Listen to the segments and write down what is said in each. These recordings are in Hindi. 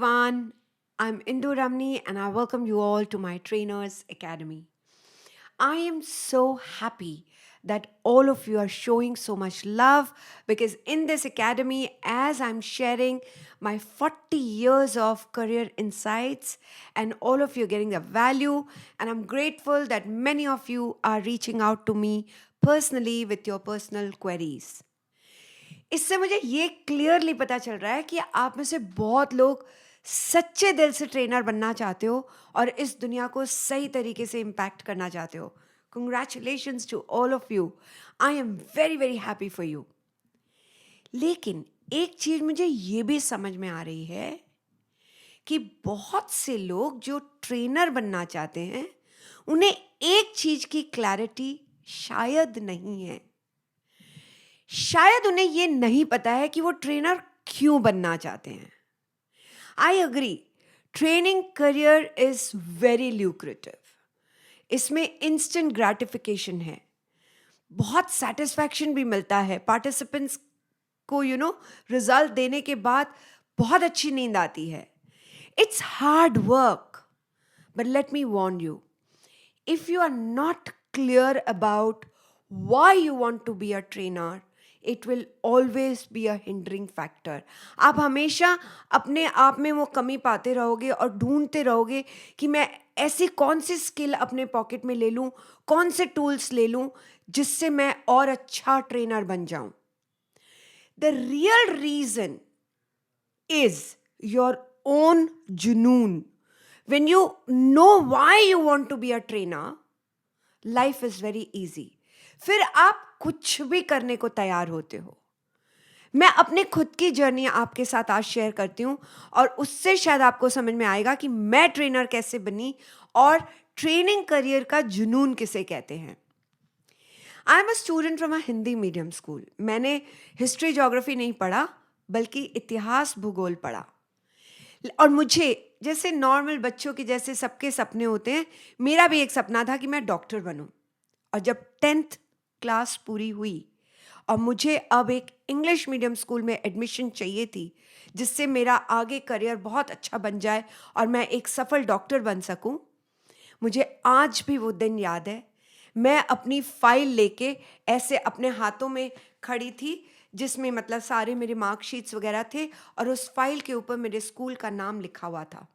everyone. I'm Indu Ramni and I welcome you all to my Trainers Academy. I am so happy that all of you are showing so much love because in this academy, as I'm sharing my 40 years of career insights, and all of you are getting the value, and I'm grateful that many of you are reaching out to me personally with your personal queries. इससे मुझे ये क्लियरली पता चल रहा है कि आप में से बहुत लोग सच्चे दिल से ट्रेनर बनना चाहते हो और इस दुनिया को सही तरीके से इम्पैक्ट करना चाहते हो. Congratulations to all of you. I am very very happy for you. लेकिन एक चीज मुझे ये भी समझ में आ रही है कि बहुत से लोग जो ट्रेनर बनना चाहते हैं उन्हें एक चीज की क्लैरिटी शायद नहीं है. शायद उन्हें ये नहीं पता है कि वो ट्रेनर क्यों बनना चाहते हैं. I agree, training career is very lucrative. इसमें इंस्टेंट ग्रेटिफिकेशन है, बहुत सेटिस्फैक्शन भी मिलता है. पार्टिसिपेंट्स को रिजल्ट देने के बाद बहुत अच्छी नींद आती है. It's hard work, but let me warn you, if you are not clear about why you want to be a trainer, it will always be a hindering factor. आप हमेशा अपने आप में वो कमी पाते रहोगे और ढूंढते रहोगे कि मैं ऐसी कौन सी स्किल अपने पॉकेट में ले लूं, कौन से टूल्स ले लूं जिससे मैं और अच्छा ट्रेनर बन जाऊं. The real reason is your own junoon. When you know why you want to be a trainer, life is very easy. फिर आप कुछ भी करने को तैयार होते हो. मैं अपने खुद की जर्नी आपके साथ आज शेयर करती हूँ और उससे शायद आपको समझ में आएगा कि मैं ट्रेनर कैसे बनी और ट्रेनिंग करियर का जुनून किसे कहते हैं. I am a student from a Hindi medium school. मैंने हिस्ट्री ज्योग्राफी नहीं पढ़ा बल्कि इतिहास भूगोल पढ़ा. और मुझे जैसे नॉर्मल बच्चों के जैसे सबके सपने होते हैं, मेरा भी एक सपना था कि मैं डॉक्टर बनूं. और जब 10th क्लास पूरी हुई और मुझे अब एक इंग्लिश मीडियम स्कूल में एडमिशन चाहिए थी जिससे मेरा आगे करियर बहुत अच्छा बन जाए और मैं एक सफल डॉक्टर बन सकूं, मुझे आज भी वो दिन याद है. मैं अपनी फाइल लेके ऐसे अपने हाथों में खड़ी थी जिसमें मतलब सारे मेरे मार्कशीट्स वगैरह थे और उस फाइल के ऊपर मेरे स्कूल का नाम लिखा हुआ था.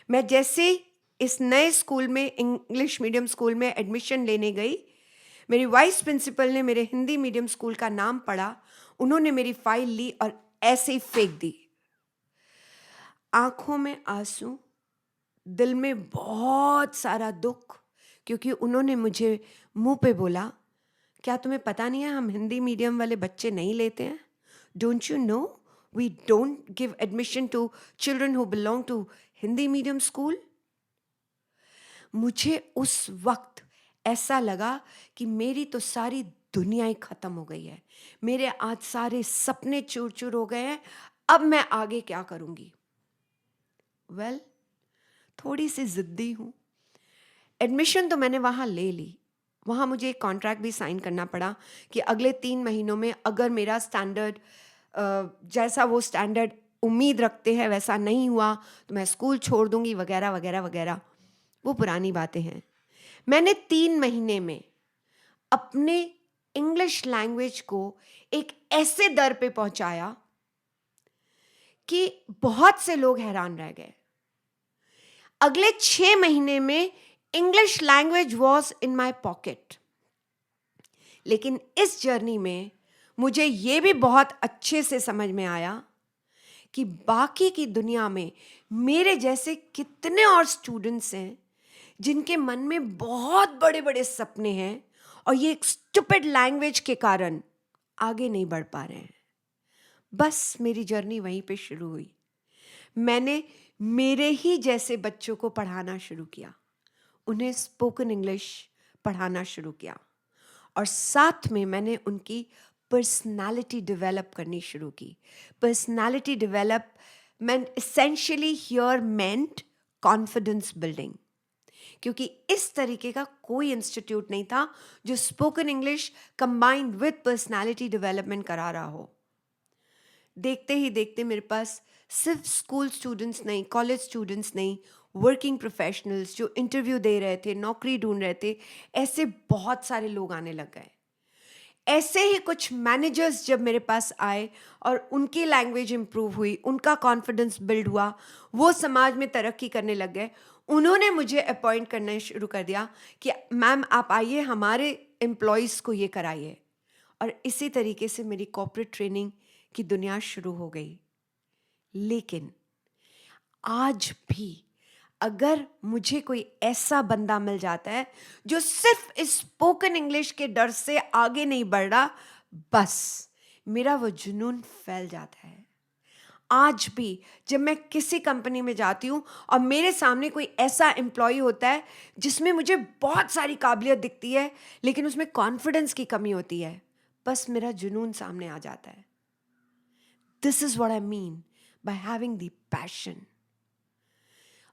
मैं जैसे इस नए स्कूल में इंग्लिश मीडियम स्कूल में एडमिशन लेने गई, मेरी वाइस प्रिंसिपल ने मेरे हिंदी मीडियम स्कूल का नाम पढ़ा. उन्होंने मेरी फाइल ली और ऐसे ही फेंक दी. आंखों में आंसू, दिल में बहुत सारा दुख, क्योंकि उन्होंने मुझे मुंह पे बोला, क्या तुम्हें पता नहीं है हम हिंदी मीडियम वाले बच्चे नहीं लेते हैं? Don't you know we don't give admission to children who belong to Hindi medium school. मुझे उस वक्त ऐसा लगा कि मेरी तो सारी दुनिया ही खत्म हो गई है. मेरे आज सारे सपने चूर चूर हो गए हैं. अब मैं आगे क्या करूंगी? वेल, थोड़ी सी जिद्दी हूं. एडमिशन तो मैंने वहाँ ले ली. वहाँ मुझे एक कॉन्ट्रैक्ट भी साइन करना पड़ा कि अगले 3 महीनों में अगर मेरा स्टैंडर्ड जैसा वो स्टैंडर्ड उम्मीद रखते हैं वैसा नहीं हुआ तो मैं स्कूल छोड़ दूंगी वगैरह वगैरह वगैरह. वो पुरानी बातें हैं. मैंने 3 महीने में अपने इंग्लिश लैंग्वेज को एक ऐसे दर पे पहुंचाया कि बहुत से लोग हैरान रह गए. अगले 6 महीने में English language was in my pocket. लेकिन इस जर्नी में मुझे ये भी बहुत अच्छे से समझ में आया कि बाकी की दुनिया में मेरे जैसे कितने और स्टूडेंट्स हैं जिनके मन में बहुत बड़े बड़े सपने हैं और ये एक स्टूपिड लैंग्वेज के कारण आगे नहीं बढ़ पा रहे हैं. बस मेरी जर्नी वहीं पे शुरू हुई. मैंने मेरे ही जैसे बच्चों को पढ़ाना शुरू किया, उन्हें स्पोकन इंग्लिश पढ़ाना शुरू किया और साथ में मैंने उनकी पर्सनालिटी डेवलप करनी शुरू की. Personality development essentially here meant confidence building, क्योंकि इस तरीके का कोई इंस्टीट्यूट नहीं था जो spoken English combined with personality development करा रहा हो. देखते ही देखते मेरे पास सिर्फ स्कूल स्टूडेंट्स नहीं, कॉलेज स्टूडेंट्स नहीं, वर्किंग प्रोफेशनल्स जो इंटरव्यू दे रहे थे, नौकरी ढूंढ रहे थे, ऐसे बहुत सारे लोग आने लग गए। ऐसे ही कुछ मैनेजर्स जब मेरे पास आए और उनकी लैंग्वेज इंप्रूव हुई, उनका कॉन्फिडेंस बिल्ड हुआ, वो समाज में तरक्की करने लग गए, उन्होंने मुझे अपॉइंट करना शुरू कर दिया कि मैम आप आइए, हमारे एम्प्लॉयज़ को ये कराइए। और इसी तरीके से मेरी कॉर्पोरेट ट्रेनिंग की दुनिया शुरू हो गई। लेकिन आज भी अगर मुझे कोई ऐसा बंदा मिल जाता है जो सिर्फ स्पोकन इंग्लिश के डर से आगे नहीं बढ़ रहा, बस मेरा वो जुनून फैल जाता है। आज भी जब मैं किसी कंपनी में जाती हूँ और मेरे सामने कोई ऐसा एम्प्लॉय होता है जिसमें मुझे बहुत सारी काबिलियत दिखती है लेकिन उसमें कॉन्फिडेंस की कमी होती है, बस मेरा जुनून सामने आ जाता है। This is what I mean by having the passion.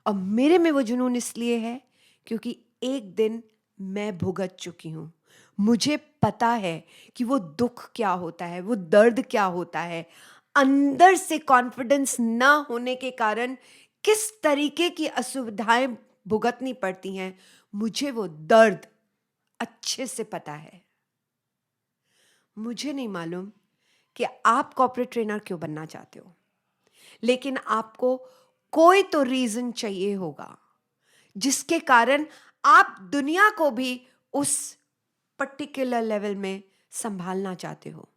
और मेरे में वो जुनून इसलिए है क्योंकि एक दिन मैं भुगत चुकी हूँ। मुझे पता है कि वो दुख क्या होता है, वो दर्द क्या होता है, अंदर से कॉन्फिडेंस ना होने के कारण किस तरीके की असुविधाएं भुगतनी पड़ती हैं। मुझे वो दर्द अच्छे से पता है। मुझे नहीं मालूम कि आप कॉर्पोरेट ट्रेनर क्यों बनना चाहते हो, लेकिन आपको कोई तो रीजन चाहिए होगा जिसके कारण आप दुनिया को भी उस पर्टिकुलर लेवल में संभालना चाहते हो।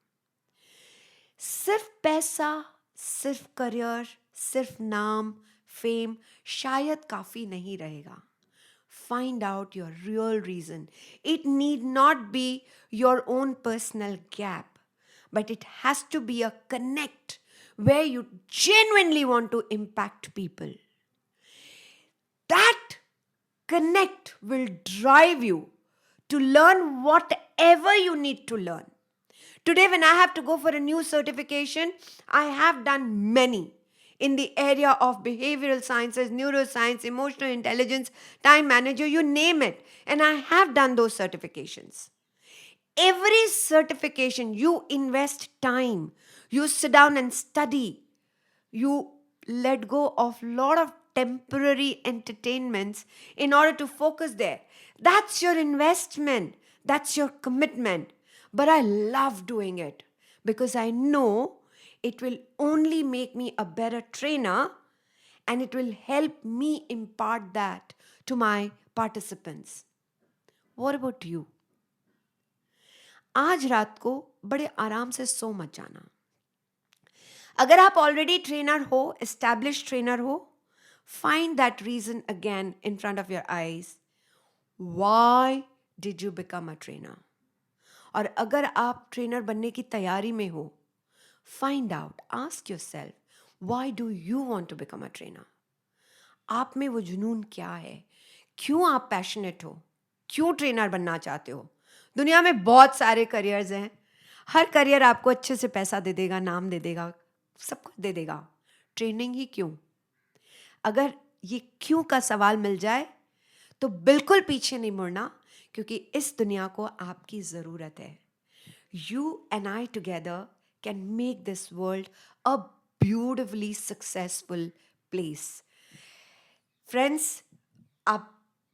सिर्फ पैसा, सिर्फ करियर, सिर्फ नाम, फेम शायद काफी नहीं रहेगा। Find out your real reason. It need not be your own personal gap, but it has to be a connect where you genuinely want to impact people. That connect will drive you to learn whatever you need to learn. Today, when I have to go for a new certification, I have done many in the area of behavioral sciences, neuroscience, emotional intelligence, time manager, you name it. And I have done those certifications. Every certification, you invest time, you sit down and study, you let go of a lot of temporary entertainments in order to focus there. That's your investment, that's your commitment. But I love doing it because I know it will only make me a better trainer and it will help me impart that to my participants. What about you? आज रात को बड़े आराम से सो मत जाना। अगर आप ऑलरेडी ट्रेनर हो, एस्टैब्लिश ट्रेनर हो, find that reason again in front of your eyes. Why did you become a trainer? और अगर आप ट्रेनर बनने की तैयारी में हो, find out, ask yourself, why do you want to become a trainer? आप में वो जुनून क्या है? क्यों आप पैशनेट हो? क्यों ट्रेनर बनना चाहते हो? दुनिया में बहुत सारे करियर्स हैं, हर करियर आपको अच्छे से पैसा दे देगा, नाम दे देगा, सब कुछ दे देगा। ट्रेनिंग ही क्यों? अगर ये क्यों का सवाल मिल जाए तो बिल्कुल पीछे नहीं मुड़ना, क्योंकि इस दुनिया को आपकी ज़रूरत है। You and I together can make this world a beautifully successful place. Friends, आप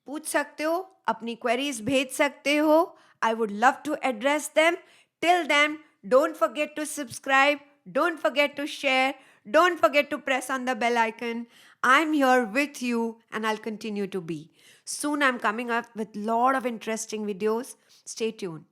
पूछ सकते हो, अपनी क्वेरीज भेज सकते हो। I would love to address them. Till then, don't forget to subscribe, don't forget to share, don't forget to press on the bell icon. I'm here with you and I'll continue to be. Soon I'm coming up with lot of interesting videos. Stay tuned.